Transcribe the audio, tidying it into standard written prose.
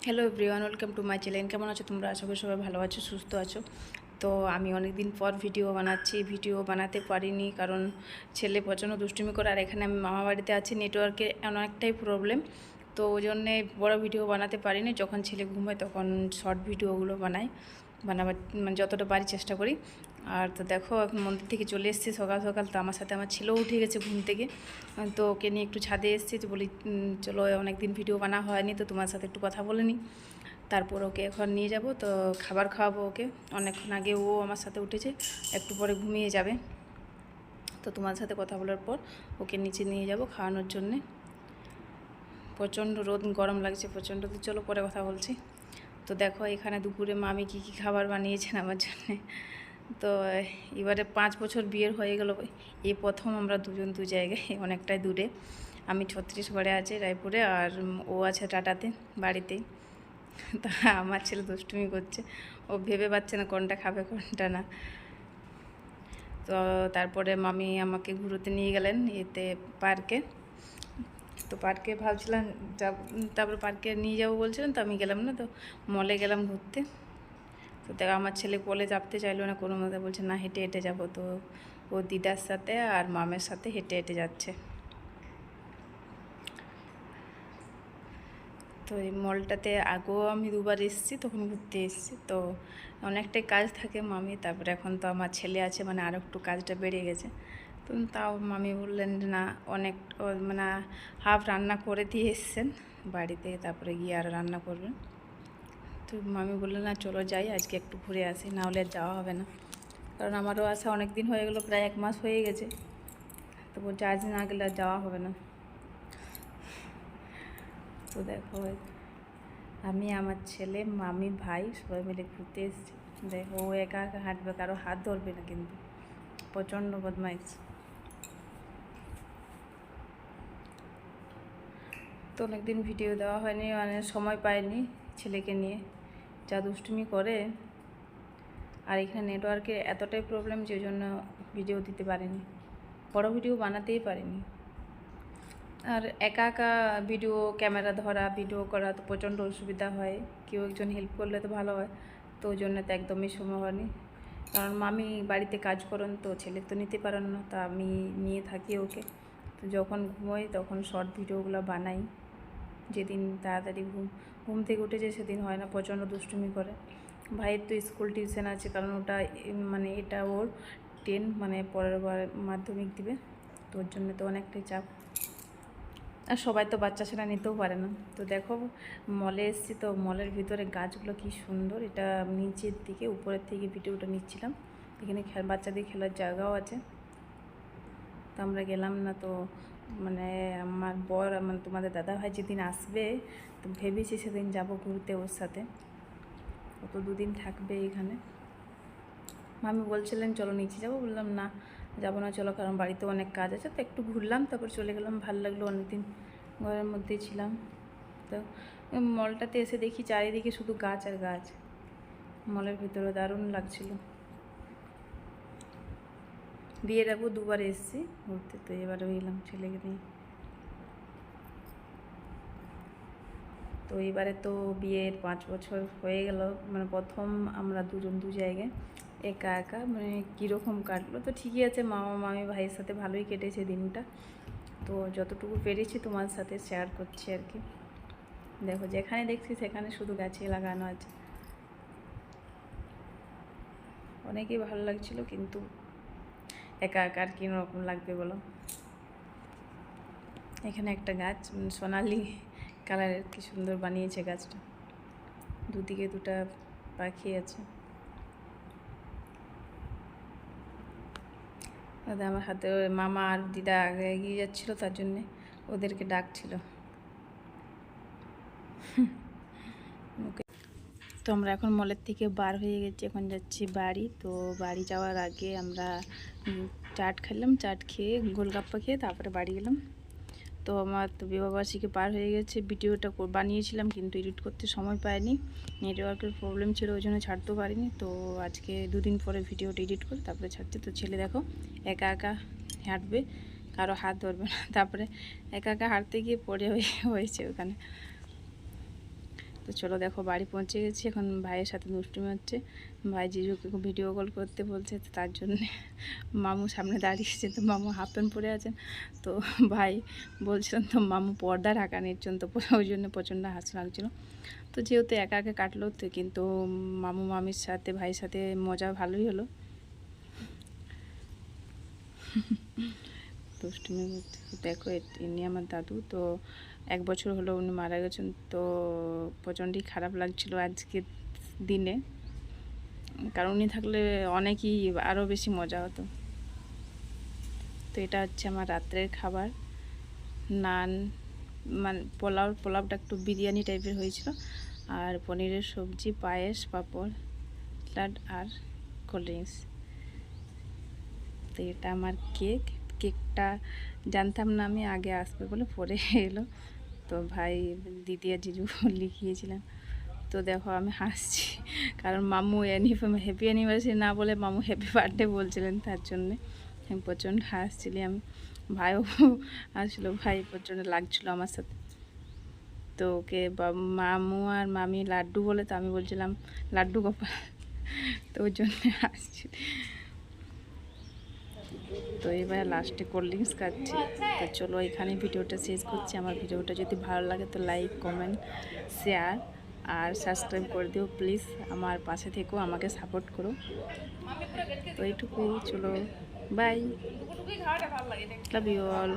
Hello everyone, welcome to my channel. কেমন আছো তোমরা? আশা করি সবাই ভালো আছো, সুস্থ আছো। তো আমি অনেক দিন পর ভিডিও বানাচ্ছি। ভিডিও বানাতে পারিনি কারণ ছেলে প্রচণ্ড দুষ্টুমি করে, আর এখানে আমি মামা বাড়িতে আছি, নেটওয়ার্কের অনেকটাই প্রবলেম। তো ওই জন্যে বড়ো ভিডিও বানাতে পারিনি। যখন ছেলে ঘুমায় তখন শর্ট ভিডিওগুলো বানাবার মানে যতটা পারি চেষ্টা করি। আর তো দেখো এখন মন্দির থেকে চলে এসেছি সকাল সকাল। তো আমার সাথে আমার ছেলেও উঠে গেছে ঘুম থেকে। তো ওকে নিয়ে একটু ছাদে এসেছি, তো বলি চলো অনেক দিন ভিডিও বানা হয়নি, তো তোমার সাথে একটু কথা বলে নিই। তারপর ওকে এখন নিয়ে যাব, তো খাবার খাওয়াবো ওকে। অনেকক্ষণ আগে ও আমার সাথে উঠেছে, একটু পরে ঘুমিয়ে যাবে। তো তোমার সাথে কথা বলার পর ওকে নিচে নিয়ে যাব খাওয়ানোর জন্যে। প্রচণ্ড রোদ, গরম লাগছে প্রচণ্ড। তো চলো পরে কথা বলছি। তো দেখো এখানে দুপুরে মামি কী কী খাবার বানিয়েছেন আমার জন্যে। তো এবারে 5 বছর বিয়ের হয়ে গেল, এই প্রথম আমরা দুজন দু জায়গায়, অনেকটাই দূরে। আমি ছত্তিশগড়ে আছি রায়পুরে, আর ও আছে টাটাতে বাড়িতেই। তা আমার ছেলে দুষ্টুমি করছে, ও ভেবে পাচ্ছে না কোনটা খাবে কোনটা না। তো তারপরে মামি আমাকে ঘুরোতে নিয়ে গেলেন এতে পার্কে। তো পার্কে ভাবছিলাম যাব, তারপরে পার্কে নিয়ে যাবো বলছিলেন, তো আমি গেলাম না, তো মলে গেলাম ঘুরতে। তো দেখো আমার ছেলে কোলে চাপতে চাইলো না কোনো মতে, বলছে না হেঁটে হেঁটে যাবো। তো ও দিদার সাথে আর মামের সাথে হেঁটে হেঁটে যাচ্ছে। তো এই মলটাতে আগেও আমি দুবার এসেছি, তখন ঘুরতে এসেছি। তো অনেকটাই কাজ থাকে মামি, তারপরে এখন তো আমার ছেলে আছে, মানে আরও একটু কাজটা বেড়ে গেছে। তো তাও মামি বললেন যে না, অনেক মানে হাফ রান্না করে দিয়ে এসছেন বাড়িতে, তারপরে গিয়ে আর রান্না করবেন। তো মামি বললেন না চলো যাই, আজকে একটু ঘুরে আসি, না হলে আর যাওয়া হবে না। কারণ আমারও আসা অনেক দিন হয়ে গেলো, প্রায় 1 মাস হয়ে গেছে। তো বলছে আজ না গেলে আর যাওয়া হবে না। তো দেখো আমি, আমার ছেলে, মামি, ভাই সবাই মিলে ঘুরতে এসেছি। দেখো ও একা একা হাঁটবে, কারো হাত ধরবে না কিন্তু, প্রচণ্ড বদমাইশ। তো অনেকদিন ভিডিও দেওয়া হয়নি, মানে সময় পাইনি ছেলেকে নিয়ে, যা দুষ্টুমি করে। আর এখানে নেটওয়ার্কের এতটাই প্রবলেম যে জন্য ভিডিও দিতে পারিনি, বড় ভিডিও বানাতেই পারিনি। আর একা একা ভিডিও ক্যামেরা ধরা ভিডিও করা তো প্রচণ্ড অসুবিধা হয়, কেউ একজন হেল্প করলে তো ভালো হয়। তো ওই জন্য তো একদমই সময় হয়নি, কারণ মামি বাড়িতে কাজ করেন, তো ছেলে তো নিতে পারেন না, তা আমি নিয়ে থাকি ওকে। তো যখন ঘুমোই তখন শর্ট ভিডিওগুলো বানাই। যেদিন তাড়াতাড়ি ঘুম ঘুম থেকে উঠেছে সেদিন হয় না, প্রচণ্ড দুষ্টুমি করে। ভাইয়ের তো স্কুল টিউশন আছে, কারণ ওটা মানে এটা ওর 10 মানে পরের বার মাধ্যমিক দিবে, তো ওর জন্য তো অনেকটাই চাপ। আর সবাই তো বাচ্চা ছেড়া নিতেও পারে না। তো দেখো মলে এসেছি, তো মলের ভিতরে গাছগুলো কি সুন্দর। এটা নিচের দিকে, উপরের থেকে ভিডিওটা নিচ্ছিলাম। এখানে বাচ্চাদের খেলার জায়গাও আছে। তো আমরা গেলাম না, তো মানে আমার বর, মানে তোমাদের দাদাভাই যেদিন আসবে, তো ভেবেছি সেদিন যাব ঘুরতে ওর সাথে। ও তো 2 দিন থাকবে এখানে। মামি বলছিলেন চলো নিচে যাবো, বললাম না যাবো না, চলো, কারণ বাড়িতে অনেক কাজ আছে। তো একটু ঘুরলাম, তারপর চলে গেলাম। ভালো লাগলো, অনেকদিন ঘরের মধ্যেই ছিলাম। তো মলটাতে এসে দেখি চারিদিকে শুধু গাছ আর গাছ। মলের ভিতরে দারুণ লাগছিল। বিয়ের আগেও 2বার এসেছি ঘুরতে, তো এবারও এলাম ছেলেকে নিয়ে। তো এবারে তো বিয়ের 5 বছর হয়ে গেল, মানে প্রথম আমরা দুজন দু জায়গায় একা একা, মানে কীরকম কাটলো। তো ঠিকই আছে, মামা মামি ভাইয়ের সাথে ভালোই কেটেছে দিনটা। তো যতটুকু পেরেছি তোমার সাথে শেয়ার করছি আর কি। দেখো যেখানে দেখছি সেখানে শুধু গাছে লাগানো আছে। অনেকই ভালো লাগছিল, কিন্তু একা একা আর কীরকম লাগবে বলো। এখানে একটা গাছ সোনালি কালারের, কি সুন্দর বানিয়েছে গাছটা, দুদিকে 2টা পাখি আছে। আমার হাতে মামা আর দিদা আগে এগিয়ে যাচ্ছিলো, তার জন্যে ওদেরকে ডাকছিল। তো আমরা এখন মলের থেকে বার হয়ে গেছি, এখন যাচ্ছি বাড়ি। তো বাড়ি যাওয়ার আগে আমরা চাট খেলাম, চাট খেয়ে গোলগাপ্পা খেয়ে তারপরে বাড়ি গেলাম। তো আমার তো বিবাহবার্ষিকী পার হয়ে গেছে, ভিডিওটা বানিয়েছিলাম কিন্তু এডিট করতে সময় পাইনি, নেটওয়ার্কের প্রবলেম ছিল, ওই জন্য ছাড়তেও পারিনি। তো আজকে 2 দিন পরে ভিডিওটা এডিট করে তারপরে ছাড়ছি। তো ছেলে দেখো একা একা হাঁটবে, কারো হাত ধরবে না। তারপরে একা একা হাঁটতে গিয়ে পড়ে হয়েছে ওখানে। তো চলো দেখো বাড়ি পৌঁছে গেছি, এখন ভাইয়ের সাথে দুষ্টুমি হচ্ছে। ভাই জিজুকে ভিডিও কল করতে বলছে, তো তার জন্যে মামু সামনে দাঁড়িয়েছে, তো মামু হাফ প্যান্ট পরে আছেন। তো ভাই বলছিলেন তো মামু পর্দা ঢাকা নিচ্ছেন, তো ওই জন্য প্রচণ্ড হাসি লাগছিলো। তো যেহেতু একা একা কাটলো, তো কিন্তু মামু মামির সাথে ভাইয়ের সাথে মজা ভালোই হলো। দুষ্টুমি দেখো, ইনি আমার দাদু। তো 1 বছর হলো উনি মারা গেছেন, তো প্রচণ্ডই খারাপ লাগছিল আজকের দিনে, কারণ উনি থাকলে অনেকই আরও বেশি মজা হতো। তো এটা হচ্ছে আমার রাত্রের খাবার, নান, মানে পোলাওটা একটু বিরিয়ানি টাইপের হয়েছিল, আর পনিরের সবজি, পায়েস, পাঁপড়, স্যালাড আর কোল্ড ড্রিঙ্কস। তো এটা আমার কেকটা জানতাম না আমি, আগে আসবে বলে পরে এলো। তো ভাই, দিদি আর জিজু লিখিয়েছিলাম। তো দেখো আমি হাসছি, কারণ মামু হ্যাপি অ্যানিভার্সারি না বলে মামু হ্যাপি বার্থডে বলছিলেন, তার জন্যে আমি প্রচণ্ড হাসছিলি আমি। ভাইও আসলো, ভাই প্রচণ্ড লাগছিলো আমার সাথে। তো ওকে মামু আর মামি লাড্ডু বলে, তো আমি বলছিলাম লাড্ডু গোপাল, তো ওই জন্যে হাসছি। তো এবার লাস্টে কোল্ড ড্রিঙ্কস খাচ্ছি। তো চলো এখানে ভিডিওটা শেষ করছি। আমার ভিডিওটা যদি ভালো লাগে তো লাইক, কমেন্ট, শেয়ার আর সাবস্ক্রাইব করে দিও প্লিজ। আমার পাশে থেকেও আমাকে সাপোর্ট করো। তো এইটুকুই, চলো বাই, লাভ ইউ অল।